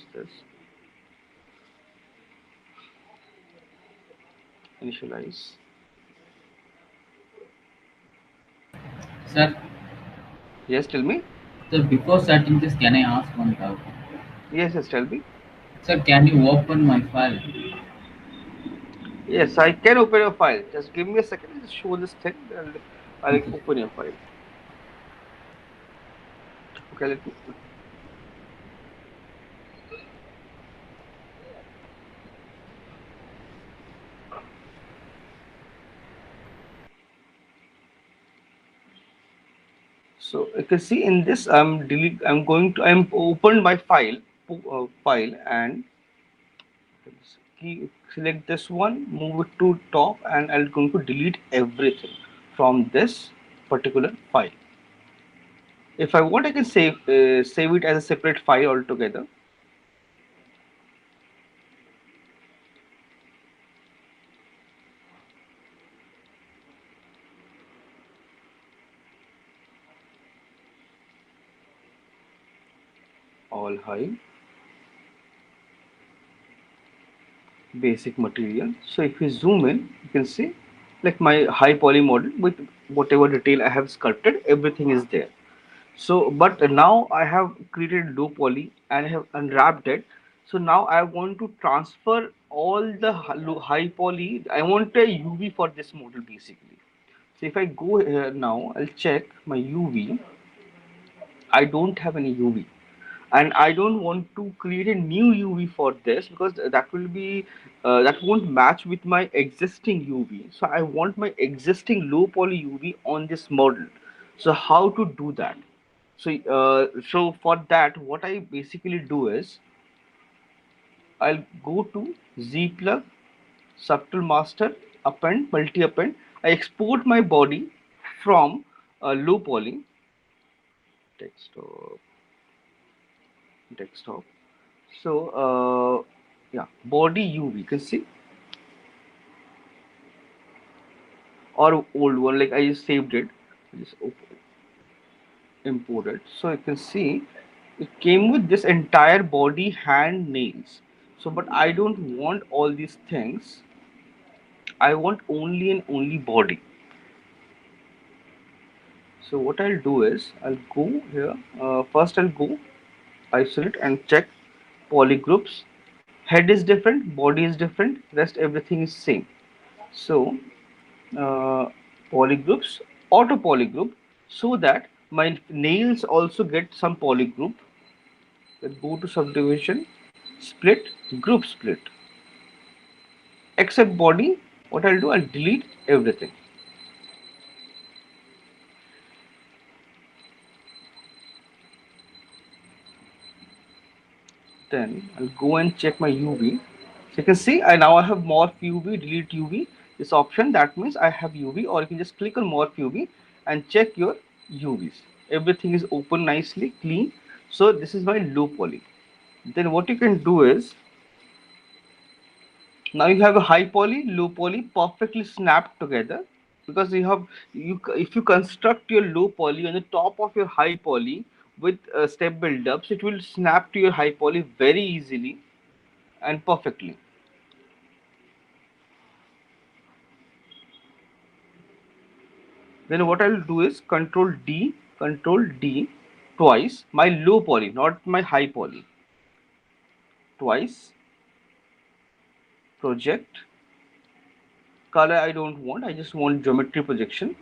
use this. Initialize. Sir, Yes, tell me. so before starting this, can I ask one doubt? Yes, yes, tell me. Sir, can you open my file? Yes, I can open your file. Just give me a second. Just show this thing, and I'll Okay. open your file. Okay, let me. So you can see in this, I'm delete. I'm going to. I'm opened my file, file, and select this one, move it to top, and I'm going to delete everything from this particular file. If I want, I can save it as a separate file altogether. All high basic material. So if you zoom in, you can see like my high poly model with whatever detail I have sculpted, everything is there. So, but now I have created low poly and I have unwrapped it. So now I want to transfer all the high poly. I want a UV for this model basically. So if I go here now, I'll check my UV. I don't have any UV, and I don't want to create a new UV for this because that will be that won't match with my existing UV. So I want my existing low poly UV on this model. So how to do that? So for that, what I basically do is I'll go to Z plug, subtool master, append, multi append. I export my body from low poly desktop, desktop. So yeah, body UV. You can see or old one like I just saved it. Just import it. So you can see it came with this entire body, hand, nails. So but I don't want all these things. I want only and only body. So what I'll do is I'll go here. First I'll go isolate and check polygroups. Head is different, body is different, rest everything is same. So uh, polygroups, auto polygroup, so that my nails also get some polygroup. Then go to subdivision, split, group split. Except body, what I'll do, I'll delete everything. Then I'll go and check my UV. So you can see I now have morph UV, delete UV. This option that means I have UV, or you can just click on morph UV and check your UVs. Everything is open nicely, clean. So this is my low poly. Then what you can do is now you have a high poly, low poly perfectly snapped together because you have if you construct your low poly on the top of your high poly with step build-ups, it will snap to your high poly very easily and perfectly. Then what I'll do is Control D twice my low poly, not my high poly. Twice, project, color I don't want, I just want geometry projection,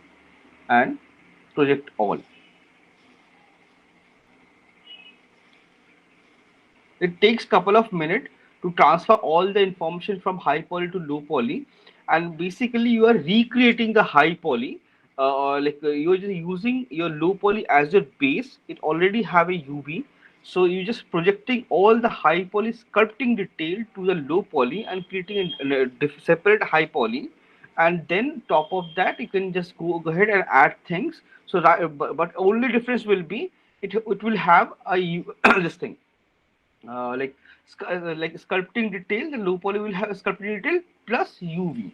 and project all. It takes couple of minutes to transfer all the information from high poly to low poly, and basically you are recreating the high poly. You're just using your low poly as your base. It already have a UV, so you're just projecting all the high poly sculpting detail to the low poly and creating a separate high poly. And then top of that, you can just go ahead and add things. So that, but only difference will be it will have a this thing like sculpting detail. The low poly will have a sculpting detail plus UV.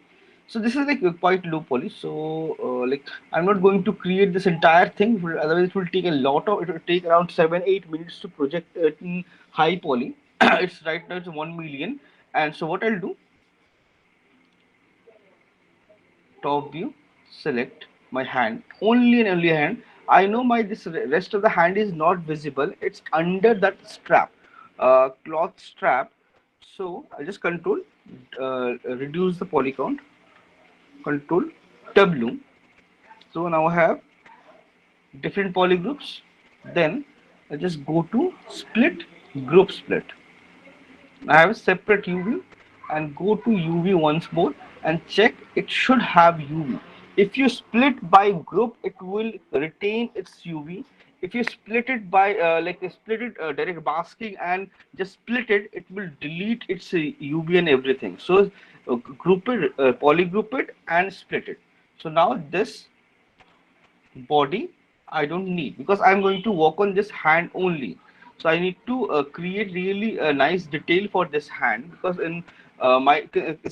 So this is like quite low poly. So like I'm not going to create this entire thing. Otherwise, it will take a lot of. It will take around 7-8 minutes to project it in high poly. It's right now it's 1 million. And so what I'll do, top view, select my hand, only and only hand. I know my this rest of the hand is not visible. It's under that strap, cloth strap. So I'll just control, reduce the poly count, control W. So now I have different polygroups. Then I just go to split, group split. I have a separate UV and go to UV once more and check it should have UV. If you split by group, it will retain its UV. If you split it by split it direct masking and just split it, it will delete its UV and everything. So group it, polygroup it and split it. So now this body I don't need because I'm going to work on this hand only. So I need to create really a nice detail for this hand because in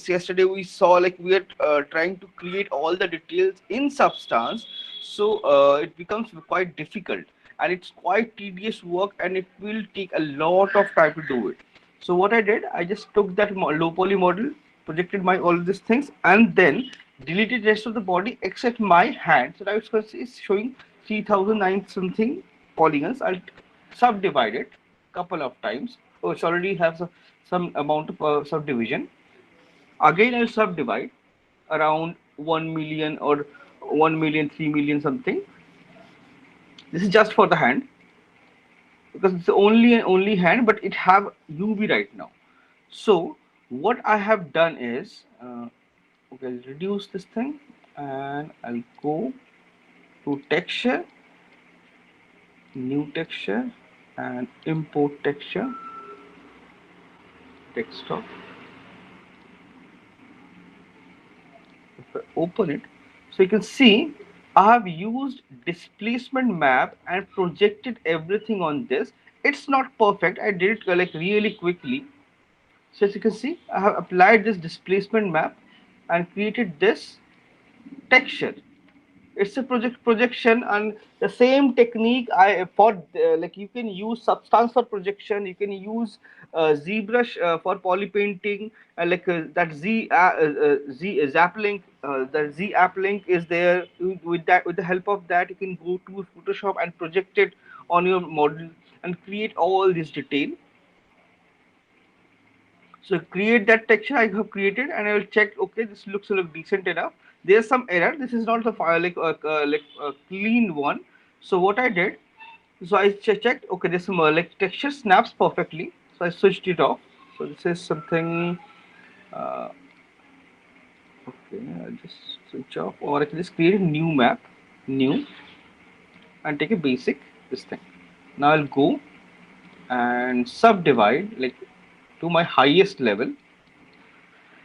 yesterday we saw like we are trying to create all the details in Substance. So it becomes quite difficult and it's quite tedious work and it will take a lot of time to do it. So what I did, I just took that low poly model, projected my all these things, and then deleted rest of the body except my hand. So now it's showing 3009 something polygons. I'll subdivide it couple of times. Oh, it already has some amount of subdivision. Again, I'll subdivide around 1 million or 1 million, 3 million something. This is just for the hand because it's only and only hand, but it have UV right now. So what I have done is, okay, I'll reduce this thing and I'll go to texture, new texture, and import texture, desktop. If I open it, so you can see I have used displacement map and projected everything on this. It's not perfect. I did it like really quickly. So as you can see, I have applied this displacement map and created this texture. It's a projection and the same technique I for like you can use Substance for projection, you can use ZBrush for poly painting, like that Z Zaplink, the Z app link is there. With that, with the help of that, you can go to Photoshop and project it on your model and create all this detail. So create that texture I have created, and I will check. Okay, this looks look decent enough. There's some error. This is not the file like a clean one. So what I did, so I checked. Okay, this like texture snaps perfectly. So I switched it off. So this is something. Uh, okay, I'll just switch off, or I can just create a new map, new, and take a basic this thing. Now I'll go and subdivide like to my highest level.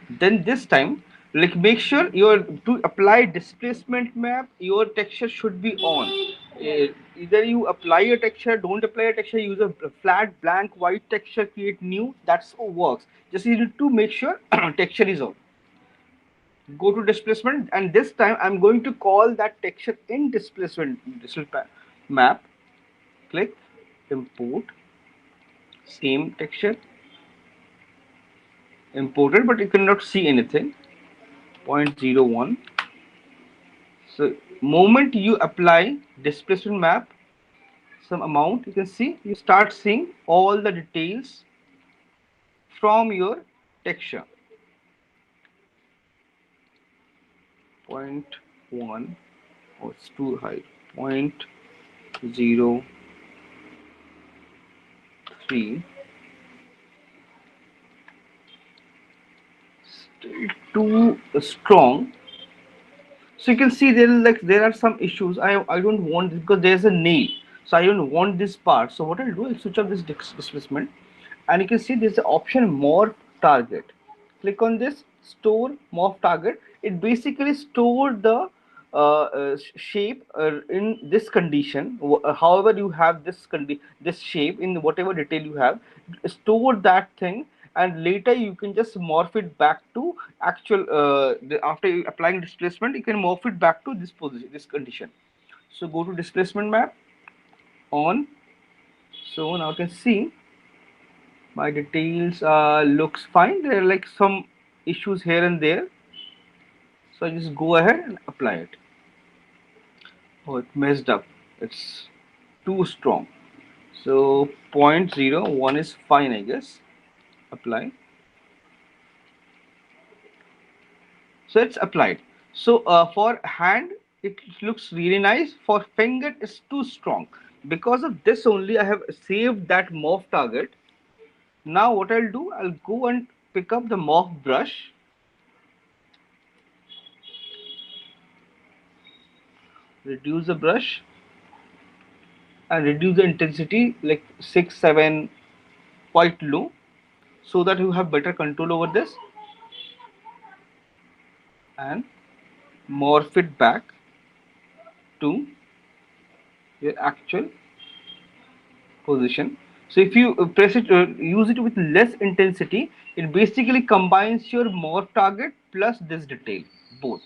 Then this time, like make sure your to apply displacement map, your texture should be on. Either you apply a texture, don't apply a texture, use a flat blank white texture, create new. That's how it works. Just you need to make sure texture is on. Go to displacement, and this time I'm going to call that texture in displacement map. Click import same texture imported, but you cannot see anything. 0.01. So moment you apply displacement map some amount, you can see you start seeing all the details from your texture. 0.1, oh it's too high. 0.03, still too strong. So you can see there are some issues. I don't want this because there's a nail, so I don't want this part. So what I'll do, I'll switch off this displacement, and you can see there's the option morph target. Click on this store morph target. It basically store the shape in this condition. However you have this shape in whatever detail you have, store that thing, and later you can just morph it back to actual after applying displacement, you can morph it back to this position, this condition. So go to displacement map on. So now you can see My details looks fine. There are like some issues here and there, so I just go ahead and apply it. Oh, it messed up. It's too strong. So 0.01 is fine, I guess. Apply. So it's applied. So for hand, it looks really nice. For finger, it's too strong. Because of this only, I have saved that morph target. Now what I'll do, I'll go and pick up the morph brush, reduce the brush, and reduce the intensity like 6, 7, quite low, so that you have better control over this, and morph it back to your actual position. So if you press it, use it with less intensity, it basically combines your morph target plus this detail, both.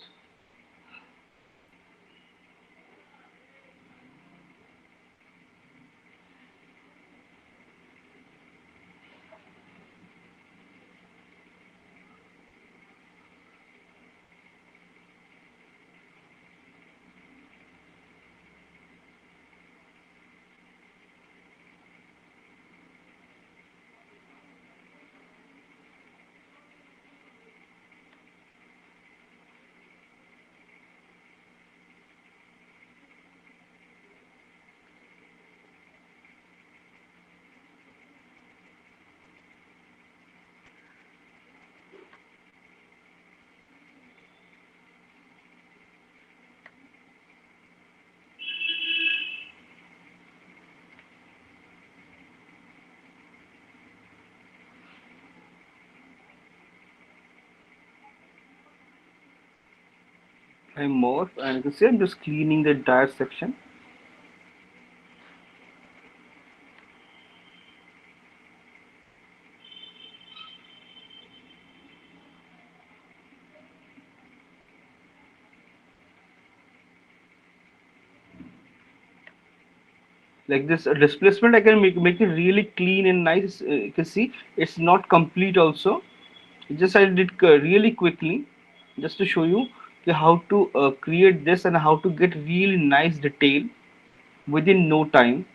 I morph, and you can see I'm just cleaning the entire section. Like this displacement, I can make it really clean and nice. You can see it's not complete also. It just I did really quickly, just to show you how to create this and how to get really nice detail within no time.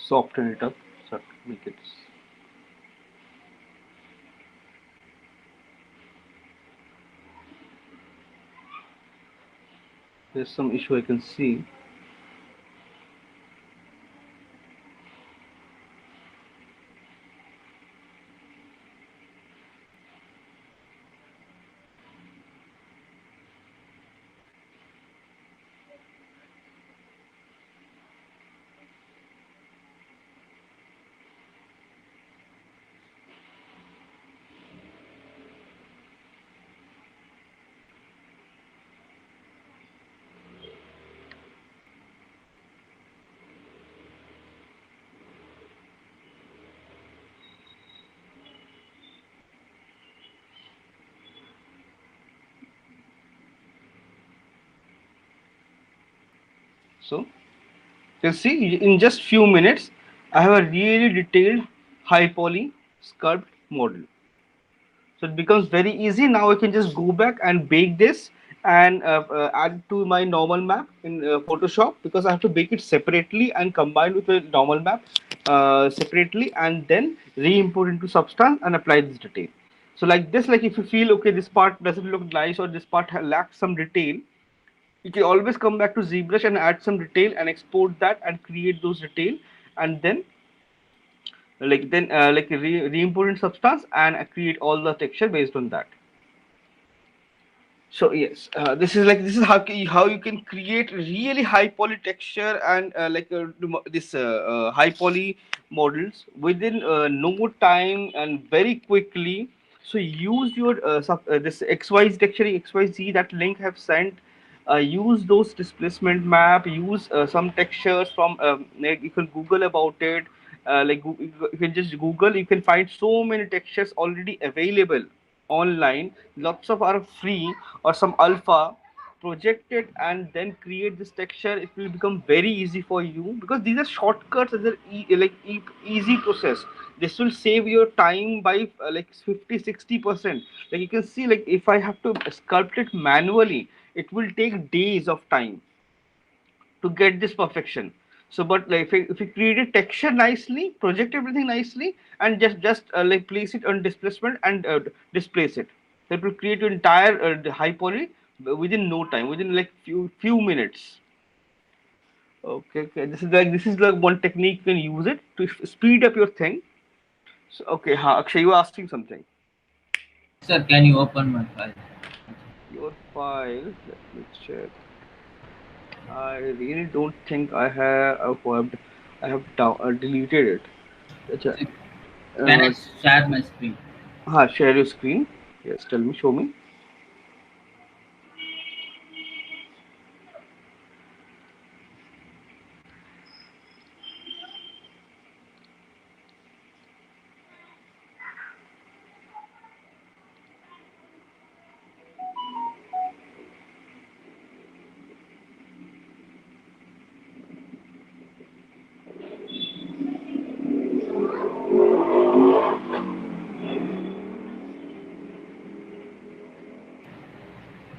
Soften it up, so make it. There's some issue I can see. So you see in just few minutes, I have a really detailed high poly sculpt model. So it becomes very easy. Now I can just go back and bake this and add to my normal map in Photoshop, because I have to bake it separately and combine with the normal map separately, and then re-import into Substance and apply this detail. So like this, like if you feel okay, this part doesn't look nice or this part lacks some detail, you can always come back to ZBrush and add some detail and export that and create those detail, and then like re-import in Substance and create all the texture based on that. So yes, this is how you can create really high poly texture and this high poly models within no time and very quickly. So use your this XY dictionary XYZ, that link have sent. Use those displacement map. Use some textures from like you can Google about it. You can just Google. You can find so many textures already available online. Lots of are free or some alpha. Project it and then create this texture. It will become very easy for you because these are shortcuts. These are easy process. This will save your time by like 50-60%. Like you can see, like if I have to sculpt it manually, it will take days of time to get this perfection. So but like if you create a texture nicely, project everything nicely, and just like place it on displacement and displace it, that will create your entire the high poly within no time, within like few minutes. Okay, this is like one technique you can use it to speed up your thing. So, okay, Akshay, you were asking something. Sir, can you open my file? Your file, let me check. I really don't think I have deleted it. Acha, Sir, can I Uh, share my screen? share your screen. Yes, tell me, show me.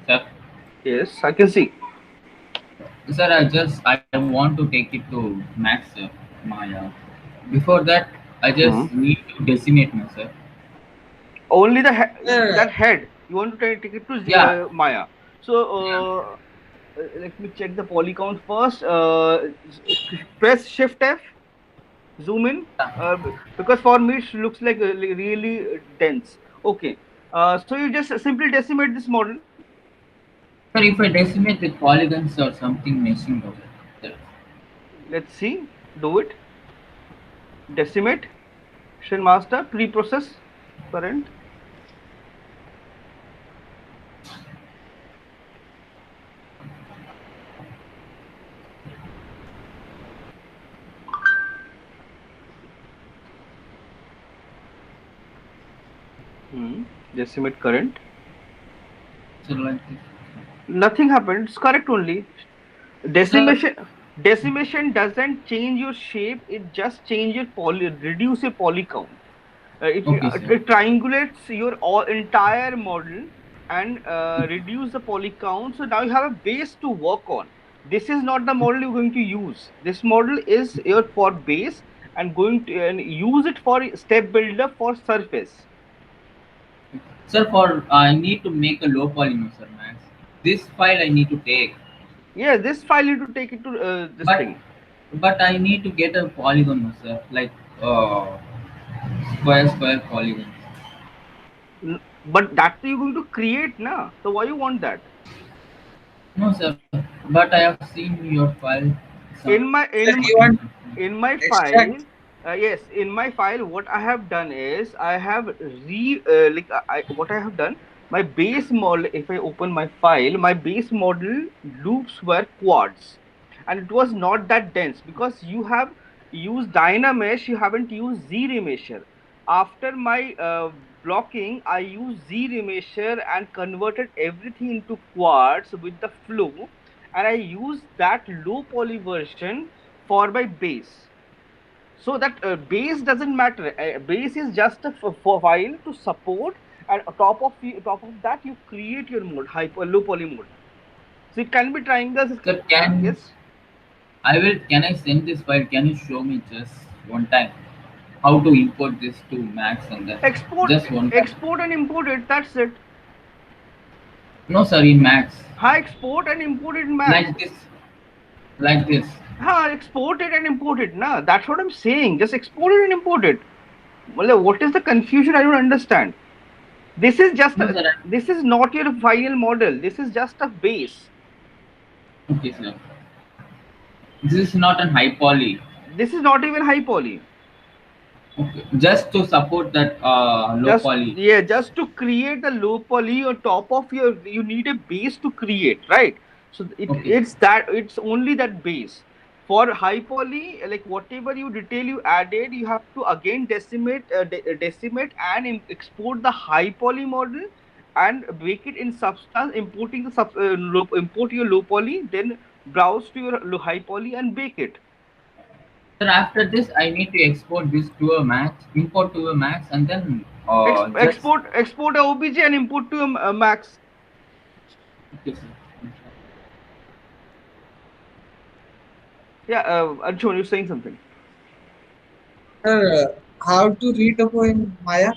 Sir, Yes, I can see. sir, I want to take it to Max, sir, Maya. Before that, I Hmm. just need to decimate myself. Only Sir, that head. You want to take it to yeah, Maya. So yeah. let me check the poly count first. Press Shift F, zoom in. Because for me it looks like really dense. Okay. So you just simply decimate this model. Sir, if I decimate with polygons or something missing over there. Let's see. Do it. Decimate. Shin master. Pre-process. Current. Hmm. Decimate current. So like this. Nothing happened. It's correct only. Sir, Decimation doesn't change your shape. It just change your reduce your poly count. okay, sir. It triangulates your all entire model and reduce the poly count. So now you have a base to work on. This is not the model you're going to use. This model is your for base and going to and use it for step builder for surface. Sir, for I need to make a low polymer, sir, Max. This file I need to take, Yeah, this file you to take it to this but thing. I need to get a polygon, sir, like uh, square polygons. But that you're going to create now. So why you want that? No, sir, but I have seen your file. Some in my Sir, in you want in my file, extract? yes, in my file what I have done is I have what I have done, my base model, if I open my file, my base model loops were quads and it was not that dense because you have used dynamesh, you haven't used z remesher. After my blocking, I used z remesher and converted everything into quads with the flow, and I use that low poly version for my base. So that base doesn't matter. Base is just a for file to support, and on top of that you create your mode, low poly mode. So it can be triangles. sir, can Yes. I will? Can I send this file? Can you show me just one time how to import this to Max and then Export, just one time? export and import it. That's it. No, sir, in Max, Export and import it in Max. like this, like this. Export it and import it. Nah, that's what I'm saying. Just export it and import it. Well, what is the confusion? I don't understand. This is just No, sir. this is not your final model. This is just a base. Okay, sir. This is not an high poly. This is not even high poly. Okay. Just to support that low Just poly. yeah, just to create the low poly on top of your, you need a base to create, right? So Okay. it's only that base. For high poly, like whatever you detail you added, you have to again decimate and export the high poly model and bake it in Substance, importing the import your low poly, then browse to your high poly and bake it. Then after this, I need to export this to a max, import to a max, and then just Export a OBJ and import to a Max. okay, sir. Yeah, Arjun, you're saying something. How to read topo in Maya?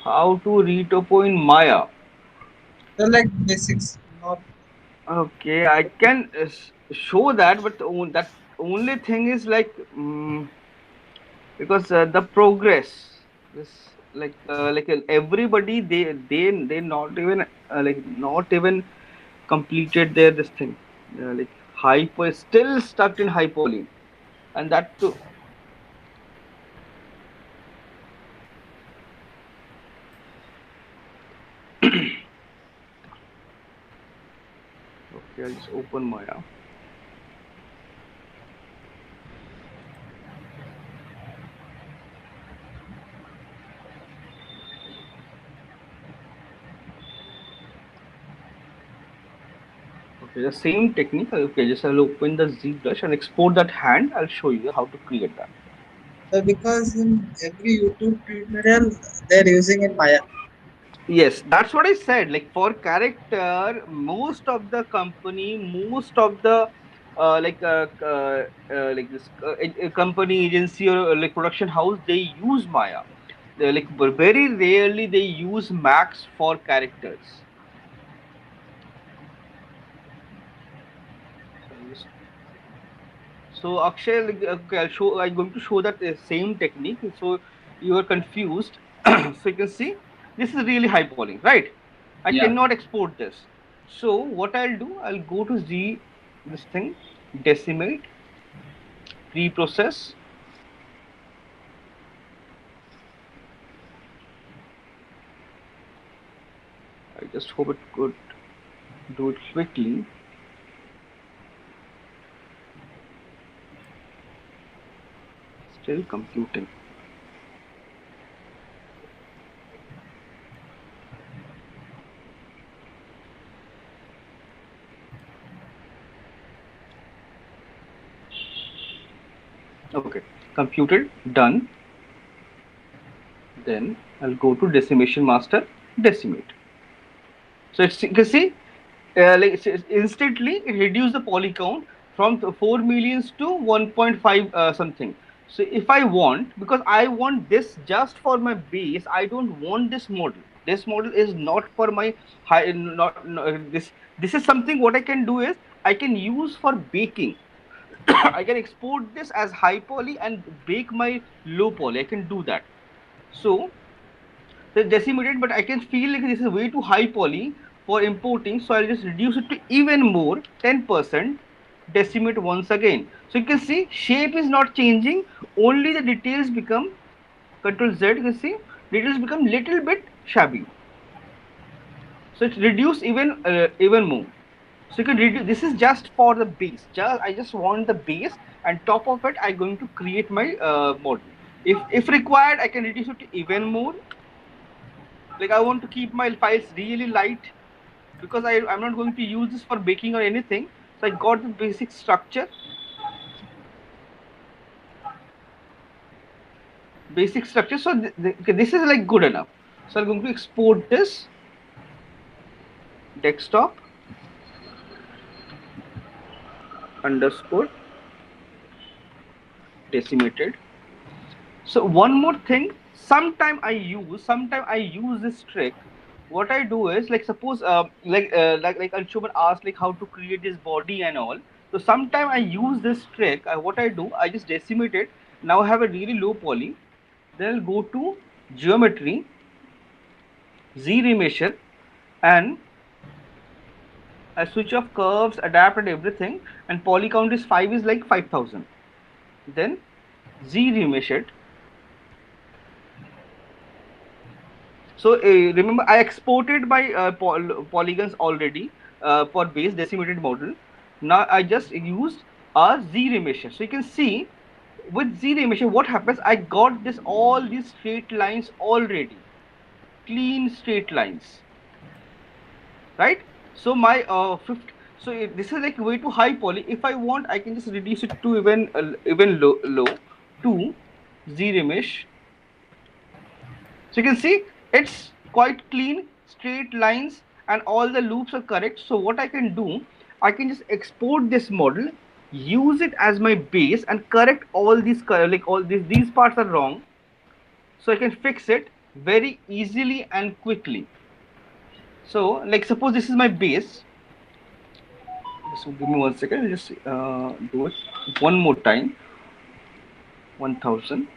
How to read topo in Maya? They're like basics, not Okay, I can show that, but that only thing is like because the progress, this everybody they not even not even completed their this thing, like hyper still stuck in hyperlink, and that too. Okay, I'll just open Maya. Okay, the same technique. Okay, just I'll open the ZBrush and export that hand. I'll show you how to create that. because in every YouTube tutorial they're using in Maya. Yes, that's what I said. Like for character, most of the company, most of the like this company agency or like production house, they use Maya. They like but very rarely they use Max for characters. So Akshay, like, okay, I'll show. I'm going to show that same technique. So you are confused. So you can see this is really high polling, right? I Yeah. cannot export this. So what I'll do, I'll go to Z, this thing, decimate, pre-process. I just hope it could do it quickly. Still computing. Okay, computed, done. Then I'll go to decimation master, decimate. So it's, you can see instantly it reduced the poly count from 4 millions to 1.5 something. So if I want, because I want this just for my base, I don't want this model. This model is not for my high, not no, this is something what I can do is I can use for baking. I can export this as high poly and bake my low poly. I can do that. So it's decimated, but I can feel like this is way too high poly for importing, so I'll just reduce it to even more, 10%, decimate once again. So you can see shape is not changing, only the details become, Control Z, you can see details become little bit shabby. So it's reduced even more. So you can reduce, this is just for the base. I just want the base, and top of it I'm going to create my model. If required, I can reduce it to even more. Like I want to keep my files really light because I'm not going to use this for baking or anything. So I got the basic structure. So okay, this is like good enough. So I'm going to export this desktop underscore decimated. So one more thing, sometime I use this trick. What I do is like suppose like Anshuman asked like how to create this body and all. So sometime I use this trick. What I do, I just decimate it. Now I have a really low poly. Then I'll go to geometry, Z remeasure, and I switch off curves, adapt and everything. And poly count is 5 is like 5,000. Then Z remeasure it. So remember, I exported my polygons already for base decimated model. Now I just used a z-rimation. So you can see with z-rimation what happens. I got this all these straight lines already, clean straight lines, right? So my fifth. So this is like way too high poly. If I want, I can just reduce it to even low to z-remesh. So you can see it's quite clean, straight lines, and all the loops are correct. So what I can do, I can just export this model, use it as my base, and correct all these like all these parts are wrong. So I can fix it very easily and quickly. So like suppose this is my base. Just give me 1 second. I'll just do it one more time. 1000.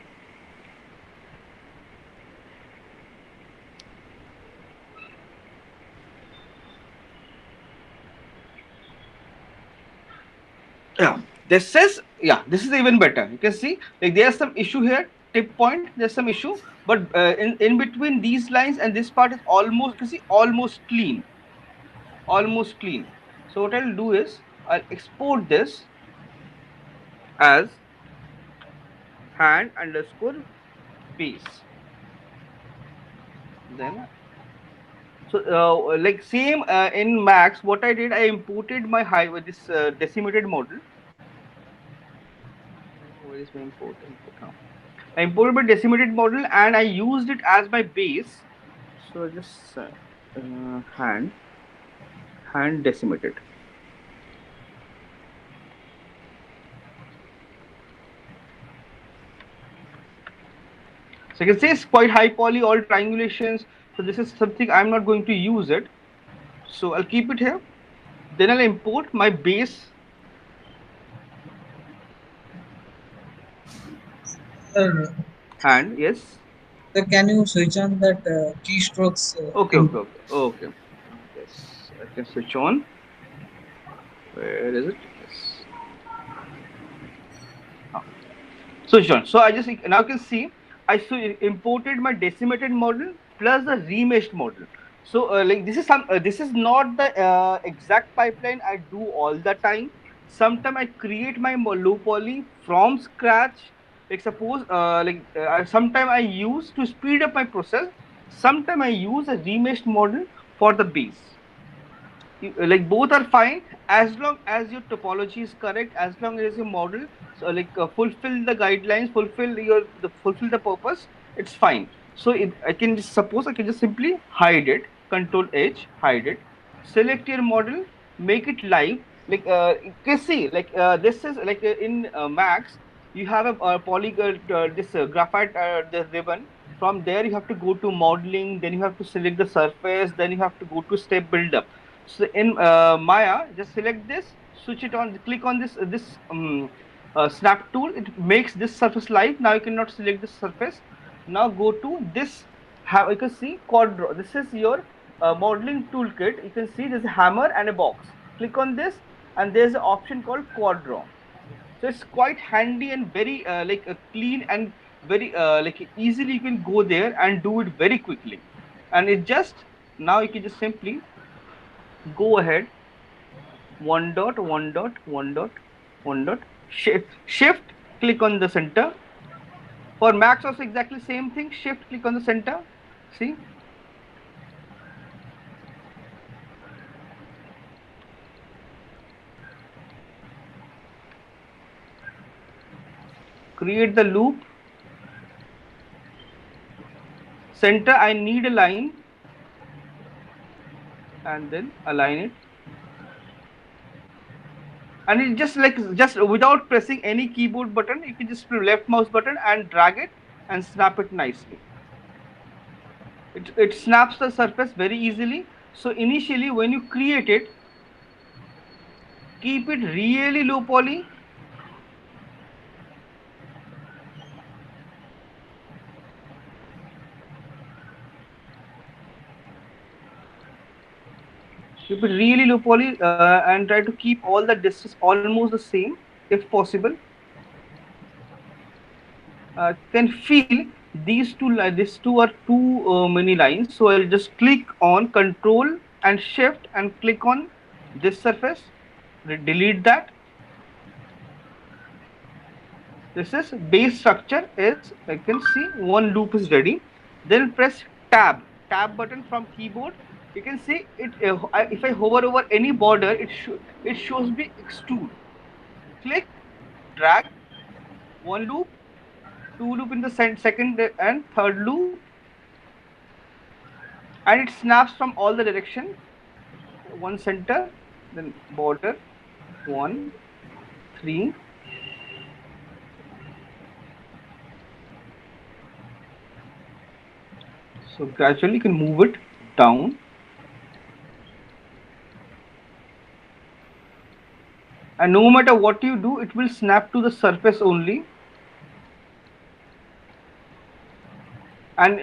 Yeah, this is even better. You can see like there's some issue here, tip point, there's some issue, but in between these lines and this part is almost, you see, almost clean. So what I'll do is I'll export this as hand underscore base. Then so like same in Max, what I did, I imported my high with this decimated model. Where is my import? I imported my decimated model and I used it as my base. So just hand decimated. So you can say it's quite high poly, all triangulations. So this is something I'm not going to use it. So I'll keep it here. Then I'll import my base. Sir, Hand, yes. sir, can you switch on that keystrokes? Okay. Yes, I can switch on. Where is it? Yes. Switch on. So I just now you can see I imported my decimated model plus the remeshed model. So like this is not the exact pipeline I do all the time. Sometimes I create my low poly from scratch. Like suppose sometime I use to speed up my process. Sometime I use a remeshed model for the base. Like both are fine as long as your topology is correct, as long as your model so fulfill the guidelines, fulfill the purpose, it's fine. So I can just suppose I can just simply hide it, control H, hide it, select your model, make it live. Like you can see like this is like in Max you have a polygon this graphite the ribbon. From there you have to go to modeling, then you have to select the surface, then you have to go to step build up. So in Maya, just select this, switch it on, click on this snap tool. It makes this surface live. Now you cannot select this surface. Now go to this. You can see quad draw. This is your modeling toolkit. You can see there's a hammer and a box. Click on this, and there's an option called quad draw. So it's quite handy and very clean and very like easily you can go there and do it very quickly. And it just now you can just simply go ahead, one dot, one dot, one dot, one dot, shift, click on the center. For Max also exactly same thing, shift, click on the center. See, create the loop, center, I need a line, and then align it. And it just without pressing any keyboard button, you can just press left mouse button and drag it and snap it nicely. It snaps the surface very easily. So initially when you create it, keep it really low poly. Keep it really low poly and try to keep all the distance almost the same if possible. Then feel these two are too many lines, so I'll just click on control and shift and click on this surface, delete that. This is base structure is, I can see one loop is ready. Then press tab button from keyboard. You can see it, if I hover over any border, it shows me extrude. Click, drag, one loop, two loop in the second and third loop, and it snaps from all the direction. One center, then border, one, three. So gradually you can move it down. And no matter what you do, it will snap to the surface only. And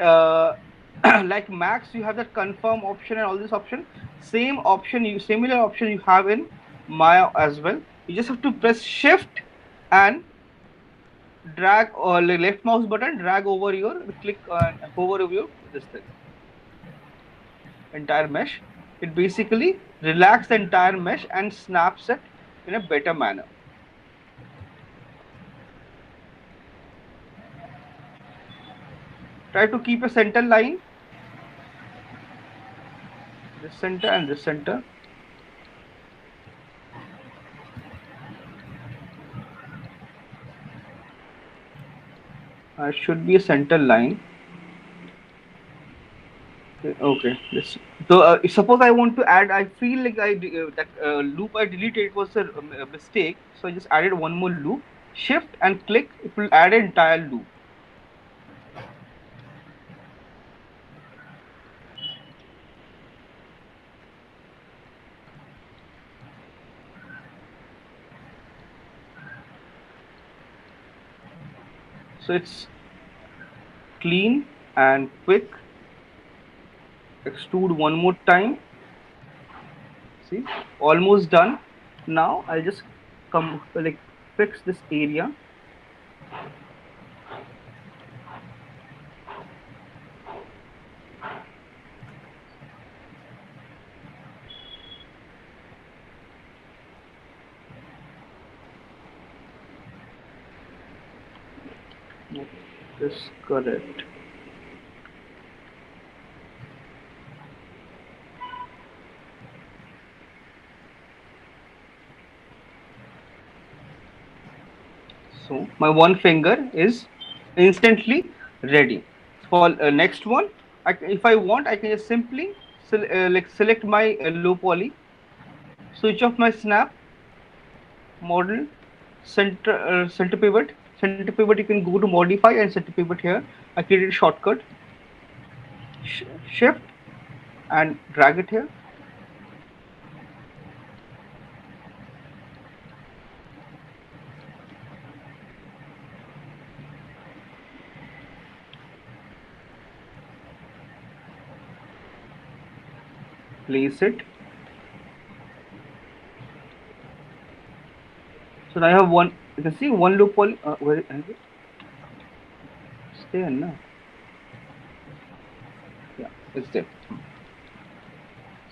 like Max, you have that confirm option and all this option. Similar option you have in Maya as well. You just have to press Shift and drag, or left mouse button, drag over your, click and hover over your this thing, entire mesh. It basically relaxes the entire mesh and snaps it in a better manner. Try to keep a center line, this center and this center. Should be a center line. Okay, this. So suppose I want to add, I feel like that loop I deleted was a mistake. So I just added one more loop. Shift and click. It will add an entire loop. So it's clean and quick. Extrude one more time. See, almost done. Now I'll just come like fix this area. This correct. So my one finger is instantly ready. For next one, if I want, I can just simply select my low poly, switch off my snap, model, center pivot. Center pivot, you can go to modify and center pivot here. I created a shortcut. Shift and drag it here. Place it. So now I have one. You can see one loop poly. Where is it? Stay in now. Yeah, it's there.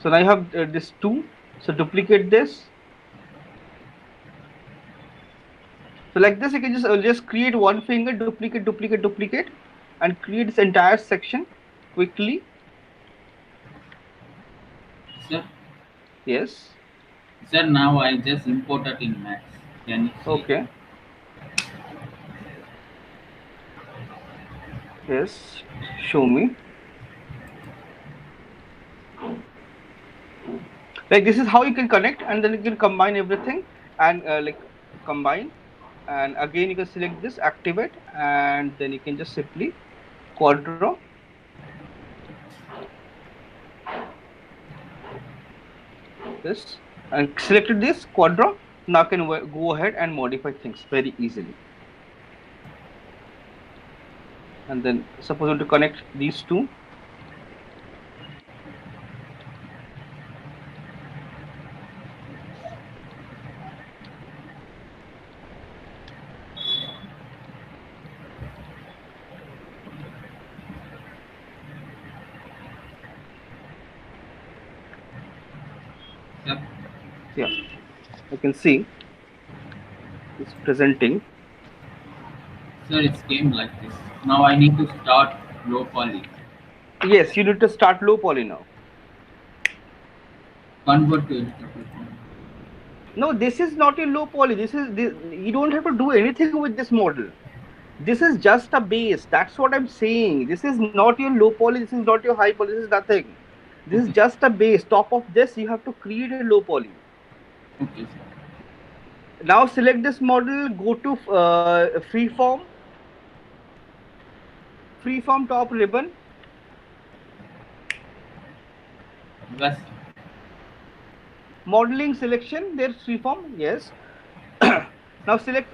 So now I have this two. So duplicate this. So like this, you can just create one finger, duplicate, and create this entire section quickly. Sir? Yes. Sir, now I just imported in Max. Can you see? Okay. Yes. Show me. Like this is how you can connect, and then you can combine everything and like combine. And again, you can select this, activate, and then you can just simply quad draw. This and selected this quad draw. Now can go ahead and modify things very easily. And then suppose you want to connect these two. Yeah, I can see it's presenting. Sir, it's came like this. Now I need to start low poly. Yes, you need to start low poly now. Convert to HTTP. No, this is not a low poly. This, you don't have to do anything with this model. This is just a base. That's what I'm saying. This is not your low poly. This is not your high poly. This is nothing. This is Okay. just a base. Top of this, you have to create a low poly. Okay, sir. Now select this model. Go to freeform top ribbon. Yes. Modeling selection. There's freeform. Yes. Now select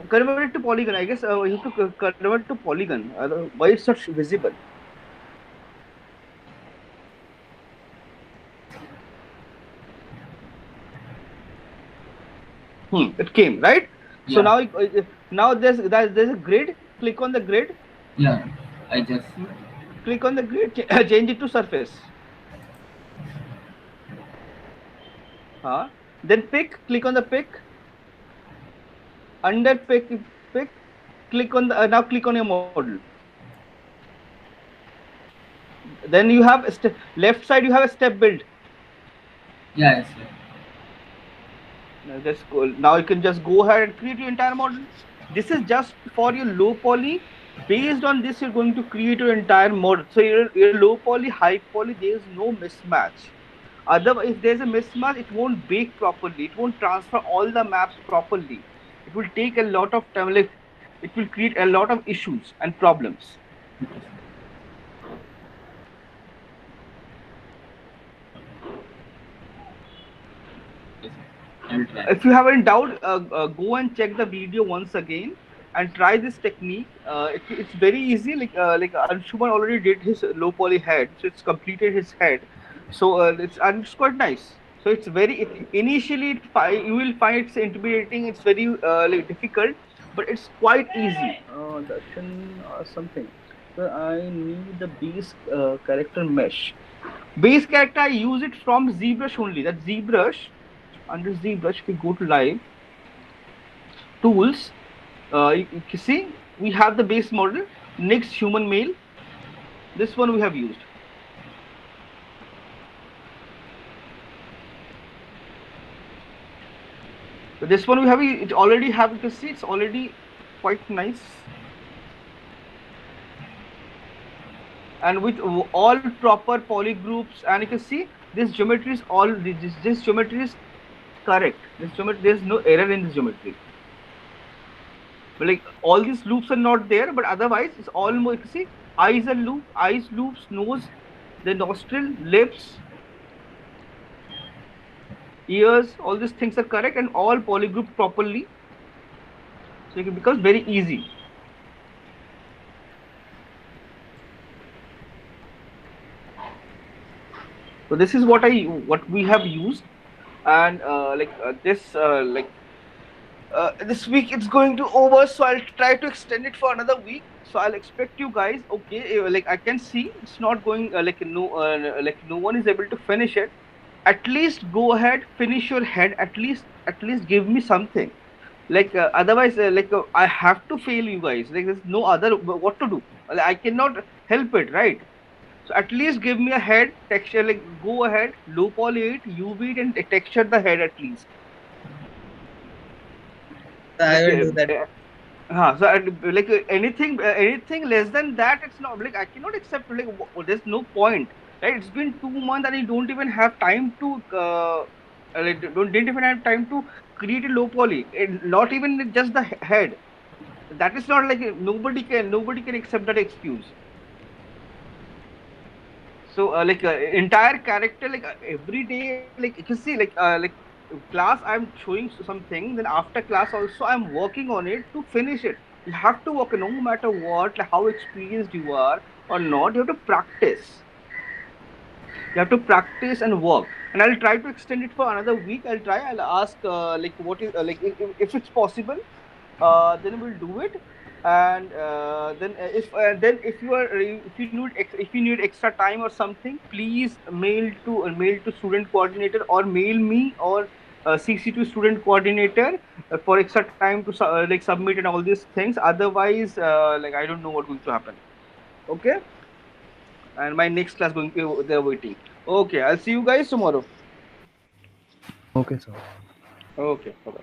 convert it to polygon. I guess you have to convert to polygon. Why it's not visible? It came right. So Yeah. now there's a grid. Click on the grid. Yeah. I just. Hmm. Click on the grid. Change it to surface. Then pick. Click on the pick. Under pick. Click on the now. Click on your model. Then you have left side. You have a step build. Yeah, yes, sir. Now you can just go ahead and create your entire model. This is just for your low poly. Based on this, you're going to create your entire model. So your low poly, high poly, there is no mismatch. Otherwise, if there's a mismatch, it won't bake properly. It won't transfer all the maps properly. It will take a lot of time. Like, it will create a lot of issues and problems. Okay, sir. Okay, sir. I will try. If you have any doubt, go and check the video once again and try this technique. It's very easy. Like Anshuman already did his low poly head, so it's completed his head. So it's quite nice. So it's initially you will find it's intimidating. It's very like difficult, but it's quite easy. Darshan something. So I need the base character mesh. Base character I use it from ZBrush only. That ZBrush, under ZBrush, if we go to live tools, you see we have the base model. Next human male. This one we have used. So this one we have it already have. You can see it's already quite nice. And with all proper poly groups, and you can see this geometry is all this geometry is correct. This geometry, there's no error in this geometry. But like all these loops are not there, but otherwise it's almost, you see, eyes loops, nose, the nostril, lips, ears, all these things are correct and all polygrouped properly. So it becomes very easy. So this is what we have used, and this week it's going to over, so I'll try to extend it for another week. So I'll expect you guys. Okay, like I can see it's not going like no one is able to finish it. At least go ahead, finish your head. At least give me something. Like otherwise, I have to fail you guys. Like there's no other what to do. I cannot help it, right? So at least give me a head texture. Like go ahead, low poly it, UV it, and texture the head at least. I Like will do that. so anything less than that, it's not like I cannot accept. Like there's no point, right? It's been 2 months and you don't even have time to didn't even have time to create a low poly. Not even just the head. That is not like nobody can accept that excuse. So entire character, like every day, like you can see like class I'm showing something, then after class also I'm working on it to finish it. You have to work no matter what, like how experienced you are or not, you have to practice. You have to practice and work, and I'll try to extend it for another week. I'll ask like what is if it's possible, then we'll do it. And then if you need if you need extra time or something, please mail to student coordinator, or mail me, or CC to student coordinator for extra time to like submit and all these things. Otherwise, like I don't know what's going to happen. Okay, and my next class going to, they're waiting. Okay, I'll see you guys tomorrow. Okay, sir. Okay, bye.